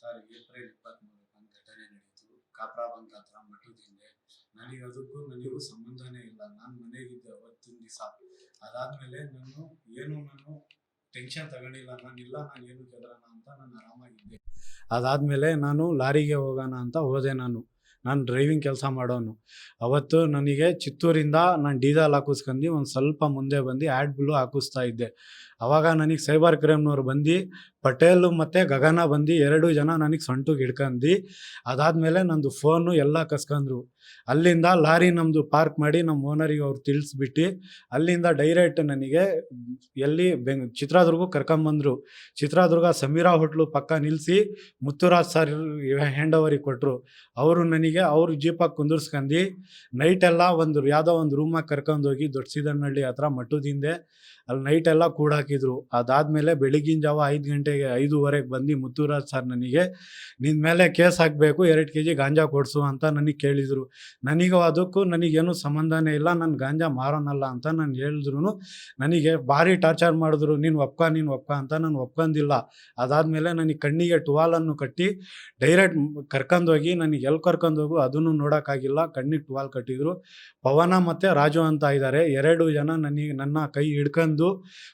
Sir April 23 ಘಟನೆ ನಡೀತು. ಕಾಪ್ರಾಬಂಕ್ ಹತ್ರ ಮಠದ ಹಿಂದೆ. ನನಗೂ ಸಂಬಂಧನೇ ಇಲ್ಲ. ನಾನು ಮನೆಗಿದ್ದೆ ಅವತ್ತಿನ ದಿವಸ. ಅದಾದ್ಮೇಲೆ ನಾನು ಟೆನ್ಷನ್ ತಗೊಂಡಿಲ್ಲ. ನಾನು ಏನು ಗೆಲ್ಲೋಣ ಅಂತ ನಾನು ಆರಾಮಾಗಿದ್ದೆ. ಅದಾದ್ಮೇಲೆ ನಾನು ಲಾರಿಗೆ ಹೋಗೋಣ ಅಂತ ಹೋದೆ. ನಾನು ಡ್ರೈವಿಂಗ್ ಕೆಲಸ ಮಾಡೋನು. ಅವತ್ತು ನನಗೆ ಚಿತ್ತೂರಿಂದ ನಾನು ಡೀಸೆಲ್ ಹಾಕಿಸ್ಕೊಂಡು ಒಂದು ಸ್ವಲ್ಪ ಮುಂದೆ ಬಂದು ಆ್ಯಡ್ ಬ್ಲೂ ಹಾಕಿಸ್ತಾ ಇದ್ದೆ. ಆವಾಗ ನನಗೆ ಸೈಬರ್ ಕ್ರೈಮ್ನವ್ರು ಬಂದು ಪಟೇಲು ಮತ್ತು ಗಗನ ಬಂದು 2 ಜನ ನನಗೆ ಸೊಂಟಿಗೆ ಹಿಡ್ಕೊಂಡು, ಅದಾದಮೇಲೆ ನಂದು ಫೋನು ಎಲ್ಲ ಕಸ್ಕೊಂಡ್ರು. ಅಲ್ಲಿಂದ ಲಾರಿ ನಮ್ಮದು ಪಾರ್ಕ್ ಮಾಡಿ ನಮ್ಮ ಓನರಿಗೆ ಅವ್ರು ತಿಳಿಸ್ಬಿಟ್ಟು ಅಲ್ಲಿಂದ ಡೈರೆಕ್ಟ್ ನನಗೆ ಚಿತ್ರದುರ್ಗ ಕರ್ಕೊಂಬಂದರು. ಚಿತ್ರದುರ್ಗ ಸಮೀರಾ ಹೋಟ್ಲು ಪಕ್ಕ ನಿಲ್ಲಿಸಿ ಮುತ್ತುರಾಜ್ ಸರ್ ಹ್ಯಾಂಡ್ ಓವರಿಗೆ ಕೊಟ್ಟರು. ಅವರು ನನಗೆ ಅವ್ರ ಜೀಪಾಗಿ ಕುಂದಿರ್ಸ್ಕೊಂಡು ನೈಟೆಲ್ಲ ಯಾವುದೋ ಒಂದು ರೂಮಾಗಿ ಕರ್ಕೊಂಡೋಗಿ ದೊಡ್ಡಸಿದನಹಳ್ಳಿ ಹತ್ರ ಮಠದ ಹಿಂದೆ ಅಲ್ಲಿ ನೈಟೆಲ್ಲ ಕೂಡಾಕಿದ್ರು. ಅದಾದಮೇಲೆ ಬೆಳಗಿನ ಜಾವ 5:05 ಬಂದು ಮುತ್ತುರಾಜ್ ಸರ್ ನನಗೆ ನಿನ್ನ ಮೇಲೆ ಕೇಸ್ ಹಾಕಬೇಕು, 2 kg ಗಾಂಜಾ ಕೊಡಿಸು ಅಂತ ನನಗೆ ಕೇಳಿದರು. ಅದಕ್ಕೂ ನನಗೇನು ಸಂಬಂಧನೇ ಇಲ್ಲ, ನಾನು ಗಾಂಜಾ ಮಾರೋನಲ್ಲ ಅಂತ ನಾನು ಹೇಳಿದ್ರು. ನನಗೆ ಭಾರಿ ಟಾರ್ಚರ್ ಮಾಡಿದ್ರು. ನೀನು ಒಪ್ಕ ಅಂತ. ನಾನು ಒಪ್ಕೊಂಡಿಲ್ಲ. ಅದಾದಮೇಲೆ ನನಗೆ ಕಣ್ಣಿಗೆ ಟುವಾಲನ್ನು ಕಟ್ಟಿ ಡೈರೆಕ್ಟ್ ಕರ್ಕೊಂಡೋಗಿ ನನಗೆ ಎಲ್ಲಿ ಕರ್ಕೊಂಡೋಗು ಅದನ್ನು ನೋಡೋಕ್ಕಾಗಿಲ್ಲ. ಕಣ್ಣಿಗೆ ಟುವಾಲ್ ಕಟ್ಟಿದ್ರು. ಪವನ ಮತ್ತು ರಾಜು ಅಂತ ಇದ್ದಾರೆ. 2 ಜನ ನನ್ನ ಕೈ ಹಿಡ್ಕೊಂಡು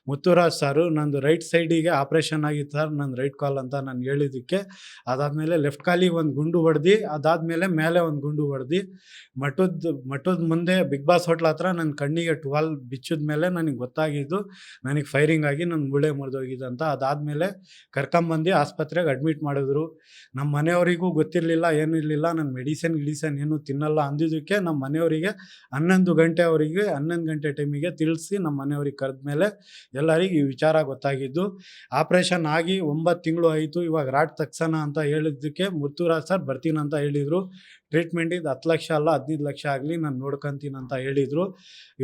ಮುತ್ತುರಾಜ್ ಸಾರು ನಂದು ರೈಟ್ ಸೈಡಿಗೆ ಆಪ್ರೇಷನ್ ಆಗಿತ್ತು ಸರ್, ನನ್ನ ರೈಟ್ ಕಾಲ್ ಅಂತ ನಾನು ಹೇಳಿದ್ದಕ್ಕೆ. ಅದಾದಮೇಲೆ ಲೆಫ್ಟ್ ಕಾಲಿಗೆ ಒಂದು ಗುಂಡು ಹೊಡೆದು, ಅದಾದಮೇಲೆ ಮೇಲೆ ಒಂದು ಗುಂಡು ಹೊಡೆದು ಮಠದ ಮುಂದೆ ಬಿಗ್ ಬಾಸ್ ಹೋಟ್ಲ್ ಹತ್ರ ನನ್ನ ಕಣ್ಣಿಗೆ ಟುವಾಲ್ ಬಿಚ್ಚಿದ ಮೇಲೆ ನನಗೆ ಗೊತ್ತಾಗಿದ್ದು ನನಗೆ ಫೈರಿಂಗ್ ಆಗಿ ನನ್ನ ಮೂಳೆ ಮುರಿದೋಗಿದೆ ಅಂತ. ಅದಾದಮೇಲೆ ಕರ್ಕೊಂಬಂದು ಆಸ್ಪತ್ರೆಗೆ ಅಡ್ಮಿಟ್ ಮಾಡಿದ್ರು. ನಮ್ಮ ಮನೆಯವರಿಗೂ ಗೊತ್ತಿರಲಿಲ್ಲ, ಏನೂ ಇರಲಿಲ್ಲ. ನಾನು ಮೆಡಿಸಿನ್ ಏನೂ ತಿನ್ನಲ್ಲ ಅಂದಿದ್ದಕ್ಕೆ ನಮ್ಮ ಮನೆಯವರಿಗೆ 11 ಗಂಟೆ ಟೈಮಿಗೆ ತಿಳಿಸಿ ನಮ್ಮ ಮನೆಯವ್ರಿಗೆ ಕರೆದ್ಮೇಲೆ ಎಲ್ಲರಿಗೂ ಈ ವಿಚಾರ ಗೊತ್ತಾಗಿದ್ದು. ಆಪ್ರೇಷನ್ ಆಗಿ 9 ತಿಂಗಳು ಆಯಿತು. ಇವಾಗ ರಾಡ್ ತಗ್ಸೋಣ ಅಂತ ಹೇಳಿದ್ದಕ್ಕೆ ಮುತ್ತುರಾಜ್ ಸರ್ ಬರ್ತೀನಂತ ಹೇಳಿದರು. ಟ್ರೀಟ್ಮೆಂಟಿದ್ದು 10 ಲಕ್ಷ ಅಲ್ಲ 15 ಲಕ್ಷ ಆಗಲಿ ನಾನು ನೋಡ್ಕೊತೀನಿ ಅಂತ ಹೇಳಿದರು.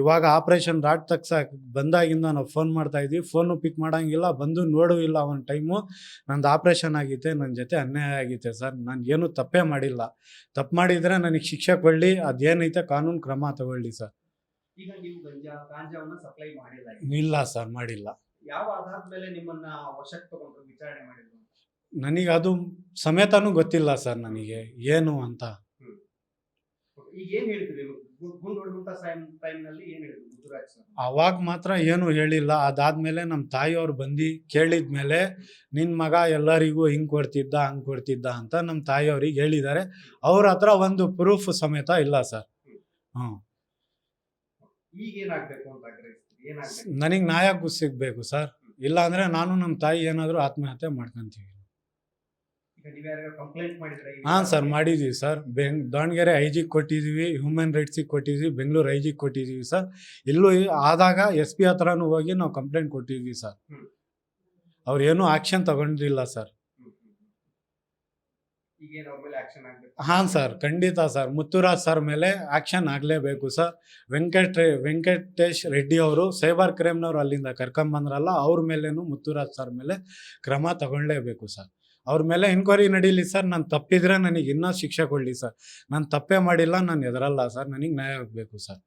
ಇವಾಗ ಆಪ್ರೇಷನ್ ರಾಡ್ ತಗ್ಸಕ್ಕೆ ಬಂದಾಗಿಂದ ನಾವು ಫೋನ್ ಮಾಡ್ತಾಯಿದ್ವಿ, ಫೋನು ಪಿಕ್ ಮಾಡೋಂಗಿಲ್ಲ, ಬಂದು ನೋಡೂ ಇಲ್ಲ. ಒಂದು ಟೈಮು ನಂದು ಆಪ್ರೇಷನ್ ಆಗಿತ್ತೆ, ನನ್ನ ಜೊತೆ ಅನ್ಯಾಯ ಆಗಿತ್ತೆ ಸರ್. ನಾನು ಏನೂ ತಪ್ಪೇ ಮಾಡಿಲ್ಲ. ತಪ್ಪು ಮಾಡಿದರೆ ನನಗೆ ಶಿಕ್ಷೆ ಕೊಡಲಿ, ಅದೇನೈತೆ ಕಾನೂನು ಕ್ರಮ ತಗೊಳ್ಳಿ ಸರ್. ಈಗ ನೀವು ಗಾಂಜಾವನ್ನ ಸಪ್ಲೈ ಮಾಡಿಲ್ಲ? ಇಲ್ಲ ಸರ್, ಮಾಡಿಲ್ಲ. ಯಾವ ಆಧಾರದ ಮೇಲೆ ನಿಮ್ಮನ್ನ ವಶಕ್ಕೆ ತಗೊಂಡ್ರು, ವಿಚಾರಣೆ ಮಾಡಿದ್ರು? ನನಗೆ ಅದು ಸಮೇತನೂ ಗೊತ್ತಿಲ್ಲ ಸರ್, ನನಗೆ ಏನು ಅಂತ. ಈಗ ಏನು ಹೇಳಿದ್ರಿ ಗುಂಡು ಹೊಡೆದಂತ ಟೈಮ್ನಲ್ಲಿ ಏನು ಹೇಳಿದ್ರು ಮುತ್ತುರಾಜ್ ಸರ್? ಅವಾಗ ಮಾತ್ರ ಏನು ಹೇಳಿಲ್ಲ. ಅದಾದ್ಮೇಲೆ ನಮ್ಮ ತಾಯಿಯವ್ರು ಬಂದು ಕೇಳಿದ್ಮೇಲೆ ನಿನ್ನ ಮಗ ಎಲ್ಲರಿಗೂ ಹಿಂಗೆ ಕೊಡ್ತಿದ್ದ ಹಂಗೆ ಕೊಡ್ತಿದ್ದ ಅಂತ ನಮ್ಮ ತಾಯಿಯವ್ರಿಗೆ ಹೇಳಿದ್ದಾರೆ. ಅವ್ರ ಹತ್ರ ಒಂದು ಪ್ರೂಫ್ ಸಮೇತ ಇಲ್ಲ ಸರ್. ಈಗ ಏನಾಗಬೇಕು ಅಂತ ಆಗ್ರಹಿಸ್ತೀರಿ? ನನಗೆ ನ್ಯಾಯ ಸಿಗಬೇಕು ಸರ್. ಇಲ್ಲ ಅಂದರೆ ನಾನು ನಮ್ಮ ತಾಯಿ ಏನಾದರೂ ಆತ್ಮಹತ್ಯೆ ಮಾಡ್ಕೊತೀವಿ. ಹಾಂ ಸರ್, ಮಾಡಿದ್ದೀವಿ ಸರ್. ದಾವಣಗೆರೆ IG ಕೊಟ್ಟಿದ್ದೀವಿ, ಹ್ಯೂಮನ್ ರೈಟ್ಸಿಗೆ ಕೊಟ್ಟಿದ್ದೀವಿ, ಬೆಂಗಳೂರು IG ಕೊಟ್ಟಿದ್ದೀವಿ ಸರ್. ಇಲ್ಲೂ ಆದಾಗ SP ಹತ್ರನೂ ಹೋಗಿ ನಾವು ಕಂಪ್ಲೇಂಟ್ ಕೊಟ್ಟಿದ್ವಿ ಸರ್. ಅವ್ರು ಏನೂ ಆ್ಯಕ್ಷನ್ ತಗೊಂಡಿಲ್ಲ ಸರ್. ಹಾಂ ಸರ್, ಖಂಡಿತ ಸರ್. ಮುತ್ತುರಾಜ್ ಸರ್ ಮೇಲೆ ಆ್ಯಕ್ಷನ್ ಆಗಲೇಬೇಕು ಸರ್. ವೆಂಕಟೇಶ್ ರೆಡ್ಡಿ ಅವರು ಸೈಬರ್ ಕ್ರೈಮ್ನವ್ರು ಅಲ್ಲಿಂದ ಕರ್ಕೊಂಬಂದ್ರಲ್ಲ, ಅವ್ರ ಮೇಲೇನು ಮುತ್ತುರಾಜ್ ಸರ್ ಮೇಲೆ ಕ್ರಮ ತಗೊಳ್ಳೇಬೇಕು ಸರ್. ಅವ್ರ ಮೇಲೆ ಎನ್ಕ್ವೈರಿ ನಡೀಲಿ ಸರ್. ನಾನು ತಪ್ಪಿದ್ರೆ ನನಗೆ ಇನ್ನೂ ಶಿಕ್ಷೆ ಕೊಡಲಿ ಸರ್. ನಾನು ತಪ್ಪೇ ಮಾಡಿಲ್ಲ, ನಾನು ಹೆದರಲ್ಲ ಸರ್. ನನಗೆ ನ್ಯಾಯ ಆಗಬೇಕು ಸರ್.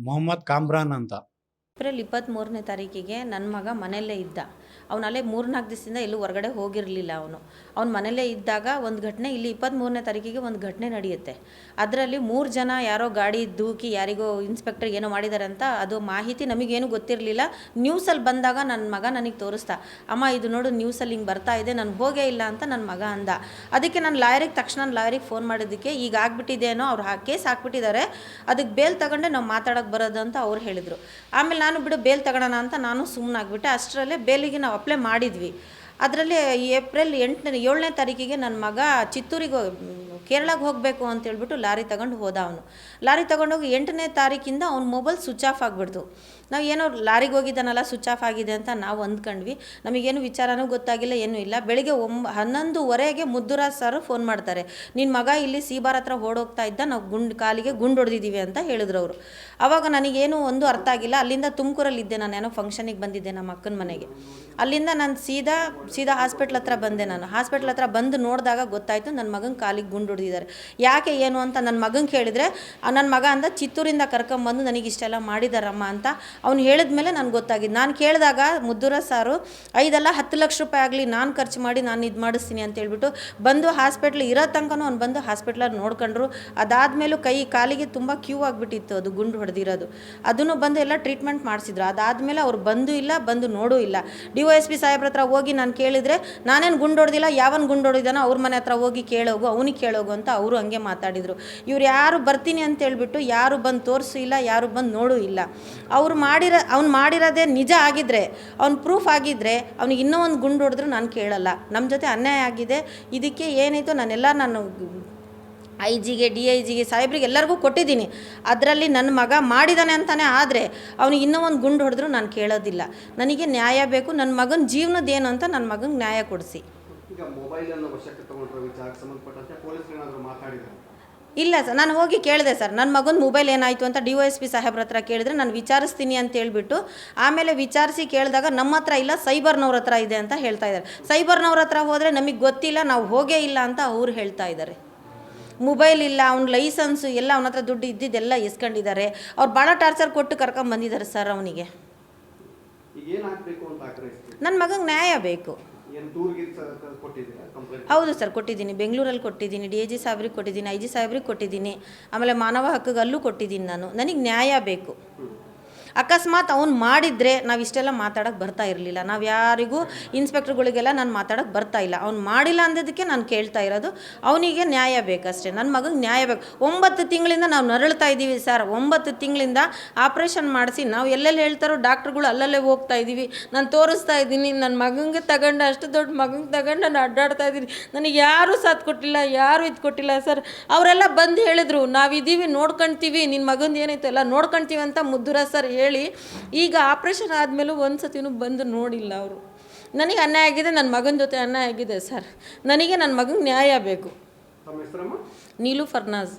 ಮೊಹಮ್ಮದ್ ಕಾಮ್ರಾನ್ ಅಂತ. ಏಪ್ರಿಲ್ 23ನೇ ತಾರೀಕಿಗೆ ನನ್ನ ಮಗ ಮನೆಯಲ್ಲೇ ಇದ್ದ. ಅವನಲ್ಲೇ 3-4 ದಿವಸದಿಂದ ಎಲ್ಲೂ ಹೊರಗಡೆ ಹೋಗಿರಲಿಲ್ಲ. ಅವನು ಮನೆಯಲ್ಲೇ ಇದ್ದಾಗ ಒಂದು ಘಟನೆ, ಇಲ್ಲಿ 23ನೇ ತಾರೀಕಿಗೆ ಒಂದು ಘಟನೆ ನಡೆಯುತ್ತೆ. ಅದರಲ್ಲಿ 3 ಜನ ಯಾರೋ ಗಾಡಿ ದೂಕಿ ಯಾರಿಗೋ ಇನ್ಸ್ಪೆಕ್ಟರ್ ಏನೋ ಮಾಡಿದ್ದಾರೆ ಅಂತ, ಅದು ಮಾಹಿತಿ ನಮಗೇನು ಗೊತ್ತಿರಲಿಲ್ಲ. ನ್ಯೂಸಲ್ಲಿ ಬಂದಾಗ ನನ್ನ ಮಗ ನನಗೆ ತೋರಿಸ್ತಾ, ಅಮ್ಮ ಇದು ನೋಡು ನ್ಯೂಸಲ್ಲಿ ಹಿಂಗೆ ಬರ್ತಾ ಇದೆ, ನಾನು ಹೋಗೇ ಇಲ್ಲ ಅಂತ ನನ್ನ ಮಗ ಅಂದ. ಅದಕ್ಕೆ ನಾನು ಲಾಯರಿಗೆ ಫೋನ್ ಮಾಡಿದ್ದಕ್ಕೆ ಈಗ ಆಗ್ಬಿಟ್ಟಿದೇನೋ, ಅವ್ರು ಕೇಸ್ ಹಾಕ್ಬಿಟ್ಟಿದ್ದಾರೆ, ಅದಕ್ಕೆ ಬೇಲ್ ತಗೊಂಡೆ ನಾವು ಮಾತಾಡೋಕ್ಕೆ ಬರೋದು ಅಂತ ಅವ್ರು ಹೇಳಿದರು. ಆಮೇಲೆ ನಾನು ಬಿಡು ಬೇಲ್ ತಗೊಳ್ಳೋಣ ಅಂತ ನಾನು ಸುಮ್ಮನಾಗ್ಬಿಟ್ಟೆ. ಅಷ್ಟರಲ್ಲೇ ಬೇಲಿಗೆ ನಾವು ಅಪ್ಲೈ ಮಾಡಿದ್ವಿ. ಅದರಲ್ಲಿ ಏಪ್ರಿಲ್ 7ನೇ ತಾರೀಕಿಗೆ ನನ್ನ ಮಗ ಚಿತ್ತೂರಿಗೆ ಕೇರಳಕ್ಕೆ ಹೋಗಬೇಕು ಅಂತೇಳ್ಬಿಟ್ಟು ಲಾರಿ ತಗೊಂಡು ಹೋದ. ಲಾರಿ ತಗೊಂಡೋಗಿ 8ನೇ ತಾರೀಕಿಂದ ಅವ್ನ ಮೊಬೈಲ್ ಸ್ವಿಚ್ ಆಫ್ ಆಗಿಬಿಡ್ತು. ನಾವು ಏನೋ ಲಾರಿಗೆ ಹೋಗಿದ್ದಾನಲ್ಲ ಸ್ವಿಚ್ ಆಫ್ ಆಗಿದೆ ಅಂತ ನಾವು ಅಂದ್ಕೊಂಡ್ವಿ. ನಮಗೇನು ವಿಚಾರನೂ ಗೊತ್ತಾಗಿಲ್ಲ, ಏನೂ ಇಲ್ಲ. ಬೆಳಿಗ್ಗೆ 11:30ಗೆ ಮುತ್ತುರಾಜ್ ಸರ್ ಫೋನ್ ಮಾಡ್ತಾರೆ, ನಿನ್ನ ಮಗ ಇಲ್ಲಿ ಸೀಬಾರ್ ಹತ್ರ ಓಡೋಗ್ತಾ ಇದ್ದ, ನಾವು ಕಾಲಿಗೆ ಗುಂಡು ಹೊಡೆದಿದ್ದೀವಿ ಅಂತ ಹೇಳಿದ್ರು ಅವರು. ಆವಾಗ ನನಗೇನು ಒಂದು ಅರ್ಥ ಆಗಿಲ್ಲ. ಅಲ್ಲಿಂದ ತುಮಕೂರಲ್ಲಿದ್ದೆ, ನಾನು ಏನೋ ಫಂಕ್ಷನಿಗೆ ಬಂದಿದ್ದೆ ನಮ್ಮ ಅಕ್ಕನ ಮನೆಗೆ. ಅಲ್ಲಿಂದ ನಾನು ಸೀದಾ ಹಾಸ್ಪಿಟ್ಲ್ ಹತ್ರ ಬಂದೆ. ನಾನು ಹಾಸ್ಪಿಟ್ಲ್ ಹತ್ರ ಬಂದು ನೋಡಿದಾಗ ಗೊತ್ತಾಯಿತು ನನ್ನ ಮಗನ ಕಾಲಿಗೆ ಗುಂಡು ಹೊಡೆದಿದ್ದಾರೆ. ಯಾಕೆ ಏನು ಅಂತ ನನ್ನ ಮಗಂಗೆ ಕೇಳಿದರೆ ನನ್ನ ಮಗ ಅಂದ, ಚಿತ್ತೂರಿಂದ ಕರ್ಕೊಂಬಂದು ನನಗೆ ಇಷ್ಟೆಲ್ಲ ಮಾಡಿದಾರಮ್ಮ ಅಂತ. ಅವ್ನು ಹೇಳಿದ್ಮೇಲೆ ನನಗೆ ಗೊತ್ತಾಗಿದ್ದು. ನಾನು ಕೇಳಿದಾಗ ಮುದ್ದುರಾಜ್ ಸಾರು 5 ಅಲ್ಲ 10 ಲಕ್ಷ ರೂಪಾಯಿ ಆಗಲಿ ನಾನು ಖರ್ಚು ಮಾಡಿ ನಾನು ಇದು ಮಾಡಿಸ್ತೀನಿ ಅಂತ ಹೇಳ್ಬಿಟ್ಟು ಬಂದು ಹಾಸ್ಪಿಟ್ಲ್ ಇರೋ ತನಕನೂ ಅವ್ನು ಬಂದು ಹಾಸ್ಪಿಟ್ಲಲ್ಲಿ ನೋಡ್ಕೊಂಡ್ರು. ಅದಾದಮೇಲೂ ಕಾಲಿಗೆ ತುಂಬ ಕ್ಯೂ ಆಗಿಬಿಟ್ಟಿತ್ತು, ಅದು ಗುಂಡು ಹೊಡೆದಿರೋದು. ಅದನ್ನು ಬಂದು ಎಲ್ಲ ಟ್ರೀಟ್ಮೆಂಟ್ ಮಾಡಿಸಿದ್ರು. ಅದಾದಮೇಲೆ ಅವ್ರು ಬಂದು ಇಲ್ಲ, ಬಂದು ನೋಡೂ ಇಲ್ಲ. DYSP ಸಾಹೇಬ್ರ ಹತ್ರ ಹೋಗಿ ನಾನು ಕೇಳಿದರೆ ನಾನೇನು ಗುಂಡು ಹೊಡೆದಿಲ್ಲ, ಯಾವನು ಗುಂಡು ಹೊಡೆದಿದ್ದಾನೋ ಅವ್ರ ಮನೆ ಹತ್ರ ಹೋಗಿ ಕೇಳೋಗು, ಅವನಿಗೆ ಕೇಳೋಗು ಅಂತ ಅವರು ಹಂಗೆ ಮಾತಾಡಿದರು. ಇವ್ರು ಯಾರು ಬರ್ತೀನಿ ಅಂತ ಹೇಳ್ಬಿಟ್ಟು ಯಾರು ಬಂದು ತೋರಿಸೂ ಇಲ್ಲ, ಯಾರು ಬಂದು ನೋಡೂ ಇಲ್ಲ. ಅವ್ನು ಮಾಡಿರೋದೇ ನಿಜ ಆಗಿದ್ದರೆ, ಅವ್ನು ಪ್ರೂಫ್ ಆಗಿದ್ದರೆ ಅವ್ನಿಗೆ ಇನ್ನೂ ಒಂದು ಗುಂಡು ಹೊಡೆದ್ರು ನಾನು ಕೇಳಲ್ಲ. ನಮ್ಮ ಜೊತೆ ಅನ್ಯಾಯ ಆಗಿದೆ, ಇದಕ್ಕೆ ಏನಾಯಿತು ನಾನು IG ಗೆ DIGಗೆ ಸಾಹೇಬ್ರಿಗೆ ಎಲ್ಲರಿಗೂ ಕೊಟ್ಟಿದ್ದೀನಿ. ಅದರಲ್ಲಿ ನನ್ನ ಮಗ ಮಾಡಿದ್ದಾನೆ ಅಂತಲೇ ಆದರೆ ಅವನಿಗೆ ಇನ್ನೂ ಒಂದು ಗುಂಡು ಹೊಡೆದ್ರು ನಾನು ಕೇಳೋದಿಲ್ಲ. ನನಗೆ ನ್ಯಾಯ ಬೇಕು. ನನ್ನ ಮಗನ ಜೀವನದ್ದೇನು ಅಂತ ನನ್ನ ಮಗನಿಗೆ ನ್ಯಾಯ ಕೊಡಿಸಿ. ಈಗ ಮೊಬೈಲನ್ನು ವಶಕ್ಕೆ ತಗೊಂಡ್ರ ವಿಚಾರಕ್ಕೆ ಸಂಬಂಧಪಟ್ಟಂತೆ ಪೊಲೀಸರು ಏನಾದರೂ ಮಾತಾಡಿದ್ದಾರೆ? ಇಲ್ಲ ಸರ್, ನಾನು ಹೋಗಿ ಕೇಳಿದೆ ಸರ್, ನನ್ನ ಮಗನ ಮೊಬೈಲ್ ಏನಾಯಿತು ಅಂತ DYSP ಸಾಹೇಬ್ರ ಹತ್ರ ಕೇಳಿದ್ರೆ ನಾನು ವಿಚಾರಿಸ್ತೀನಿ ಅಂತ ಹೇಳ್ಬಿಟ್ಟು ಆಮೇಲೆ ವಿಚಾರಿಸಿ ಕೇಳಿದಾಗ ನಮ್ಮ ಹತ್ರ ಇಲ್ಲ, ಸೈಬರ್ನವ್ರ ಹತ್ರ ಇದೆ ಅಂತ ಹೇಳ್ತಾ ಇದ್ದಾರೆ. ಸೈಬರ್ನವ್ರ ಹತ್ರ ಹೋದರೆ ನಮಗೆ ಗೊತ್ತಿಲ್ಲ, ನಾವು ಹೋಗೇ ಇಲ್ಲ ಅಂತ ಅವ್ರು ಹೇಳ್ತಾ ಇದ್ದಾರೆ. ಮೊಬೈಲ್ ಇಲ್ಲ, ಅವ್ನ ಲೈಸೆನ್ಸು ಎಲ್ಲ, ಅವನ ಹತ್ರ ದುಡ್ಡು ಇದ್ದಿದ್ದೆಲ್ಲ ಇಸ್ಕೊಂಡಿದ್ದಾರೆ. ಅವ್ರು ಭಾಳ ಟಾರ್ಚರ್ ಕೊಟ್ಟು ಕರ್ಕೊಂಬಂದಿದ್ದಾರೆ ಸರ್ ಅವನಿಗೆ. ಈಗ ಏನಾಗಬೇಕು ಅಂತ ಆಗ್ರಹಿಸ್ತೀವಿ? ನನ್ನ ಮಗಂಗೆ ನ್ಯಾಯ ಬೇಕು. ಏನು ದೂರಿಗೆ ಕೊಟ್ಟಿದ್ದೀರಾ ಕಂಪ್ಲೇಂಟ್? ಹೌದು ಸರ್, ಕೊಟ್ಟಿದ್ದೀನಿ. ಬೆಂಗಳೂರಲ್ಲಿ ಕೊಟ್ಟಿದ್ದೀನಿ, DIG ಸಾಹೇಬ್ರಿಗೆ ಕೊಟ್ಟಿದ್ದೀನಿ, IG ಸಾಹೇಬ್ರಿಗೆ ಕೊಟ್ಟಿದ್ದೀನಿ, ಆಮೇಲೆ ಮಾನವ ಹಕ್ಕಿಗೆ ಅಲ್ಲೂ ಕೊಟ್ಟಿದ್ದೀನಿ. ನನಗೆ ನ್ಯಾಯ ಬೇಕು. ಅಕಸ್ಮಾತ್ ಅವ್ನು ಮಾಡಿದರೆ ನಾವು ಇಷ್ಟೆಲ್ಲ ಮಾತಾಡೋಕ್ಕೆ ಬರ್ತಾ ಇರಲಿಲ್ಲ. ನಾವು ಯಾರಿಗೂ ಇನ್ಸ್ಪೆಕ್ಟರ್ಗಳಿಗೆಲ್ಲ ನಾನು ಮಾತಾಡೋಕ್ಕೆ ಬರ್ತಾ ಇಲ್ಲ. ಅವ್ನು ಮಾಡಿಲ್ಲ ಅಂದಿದ್ದಕ್ಕೆ ನಾನು ಕೇಳ್ತಾ ಇರೋದು. ಅವನಿಗೆ ನ್ಯಾಯ ಬೇಕಷ್ಟೇ, ನನ್ನ ಮಗನಿಗೆ ನ್ಯಾಯ ಬೇಕು. 9 ತಿಂಗಳಿಂದ ನಾವು ನರಳ್ತಾ ಇದ್ದೀವಿ ಸರ್. 9 ತಿಂಗಳಿಂದ ಆಪ್ರೇಷನ್ ಮಾಡಿಸಿ ನಾವು ಎಲ್ಲೆಲ್ಲಿ ಹೇಳ್ತಾರೋ ಡಾಕ್ಟ್ರುಗಳು ಅಲ್ಲಲ್ಲೇ ಹೋಗ್ತಾ ಇದ್ದೀವಿ. ನಾನು ತೋರಿಸ್ತಾ ಇದ್ದೀನಿ, ನನ್ನ ಮಗನಿಗೆ ತಗೊಂಡು, ಅಷ್ಟು ದೊಡ್ಡ ಮಗನಿಗೆ ತಗೊಂಡು ನಾನು ಅಡ್ಡಾಡ್ತಾ ಇದ್ದೀನಿ. ನನಗೆ ಯಾರೂ ಸಾಥ್ ಕೊಟ್ಟಿಲ್ಲ, ಯಾರೂ ಇದು ಕೊಟ್ಟಿಲ್ಲ ಸರ್. ಅವರೆಲ್ಲ ಬಂದು ಹೇಳಿದ್ರು, ನಾವಿದ್ದೀವಿ, ನೋಡ್ಕೊಳ್ತೀವಿ, ನಿನ್ನ ಮಗಂದು ಏನೈತೆ ಎಲ್ಲ ನೋಡ್ಕೊಳ್ತೀವಿ ಅಂತ ಮುದ್ದುರಾಜ್ ಸರ್ ಹೇಳಿ ಈಗ ಆಪ್ರೇಷನ್ ಆದಮೇಲೂ ಒಂದು ಸತಿನೂ ಬಂದು ನೋಡಿಲ್ಲ ಅವರು. ನನಗೆ ಅನ್ಯಾಯ ಆಗಿದೆ, ನನ್ನ ಮಗನ ಜೊತೆ ಅನ್ಯಾಯ ಆಗಿದೆ ಸರ್. ನನಗೆ ನನ್ನ ಮಗನಿಗೆ ನ್ಯಾಯ ಬೇಕು. ತಮ್ಮ ಹೆಸರಮ್ಮ? ನೀಲು ಫರ್ನಾಜ್.